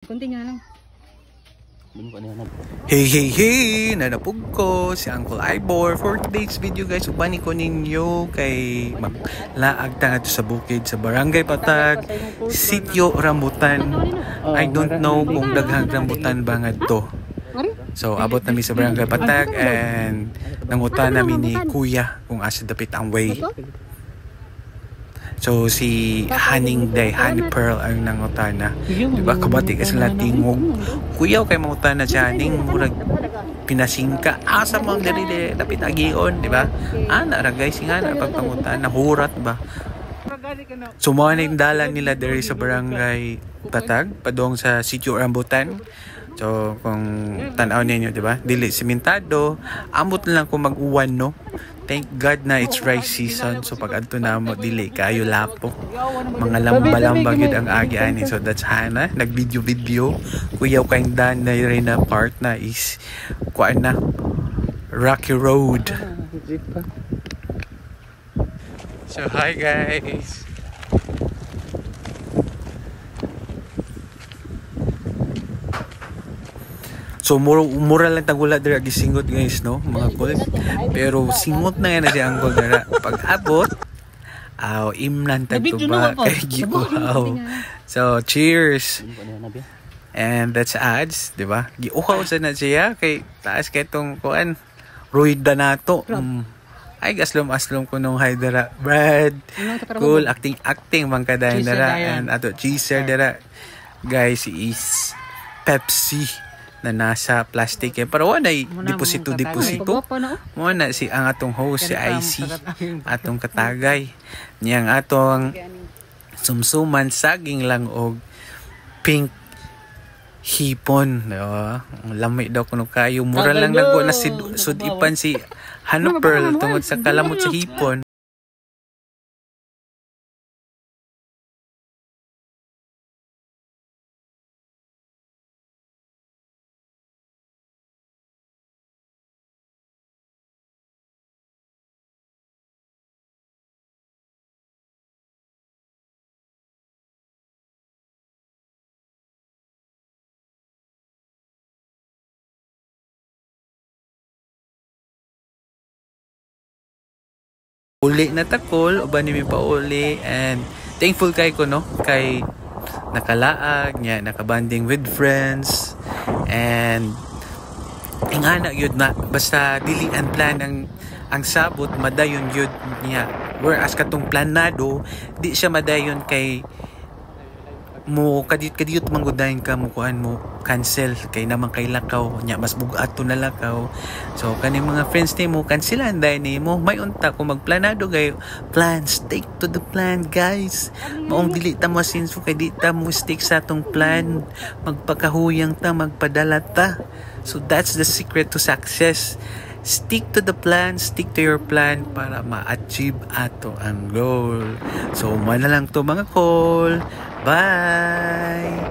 Kunti nga lang. Hey, nanapog ko si Uncle Ivor for today's video guys. Upani ko ninyo kay maglaag ta sa bukid sa Barangay Patag, Sitio Rambutan. I don't know kung daghang rambutan ba nga to. So abot nami sa Barangay Patag and nangutan namin ni Kuya kung asa dapit ang way. So si Honey Pearl ang nangutana. Diba kabati ka sila tingog. Kuya kay mangutana si Haning murag pinasingka. Asa mang dali dapit agion, diba? Ana ra guys nga na pagpangutana hurat ba. So mga na yung dalan nila diri sa Barangay Patag padong sa Sitio Rambutan. So kung tanaw ninyo, diba? Dili simentado, amot lang kung mag-uwan, no? Thank God na it's rice season. So pag adto na mo dili kayo lapo. Mga lamba-lamba gyud ang agi ani. So that's Hana nag-video. Kuya kay Dan na rin na part na is kuan na Rocky Road. So hi guys. So mura lang tagula dira gisingot guys, no mga kol. Pero singot na yan na si Uncle dira. Pag abot imlan tag tuba kay giuhaw. So cheers. And that's ads, di ba? Giuhaw sa na siya kay taas kay tong kuan ruida nato. Ay aslom ko nung hi dira. Brad. Cool acting man kada dira and ato cheeser dira. Guys is Pepsi na nasa plastic eh. Pero wala deposito. Wala si ang atong host si IC atong katagay. Niyang atong sumsuman saging lang og pink hipon. Lamay daw kuno kayo. Mura lang naggo na si sudipan si Honey Pearl tungod sa kalamot sa hipon. Uli na takol, uban ni mi pauli and thankful kay ko no kay nakalaag niya, nakabanding with friends and ingana yun na basta dili and plan ang sabot madayon yun niya, whereas katong planado di siya madayon kay mo kadiyot manggudahin ka mo kuan mo cancel kay naman kay lakaw nya mas bugato na lakaw. So kani mga friends ni mo cancelan dai ni mo may unta ko magplanado gayo plan, stick to the plan guys. Maong dili ta mo sinso kay di ta mo stick sa atong plan, magpakahuyang ta magpadala ta. So that's the secret to success. Stick to the plan, stick to your plan para ma-achieve ato ang goal. So man na lang to mga call. Bye!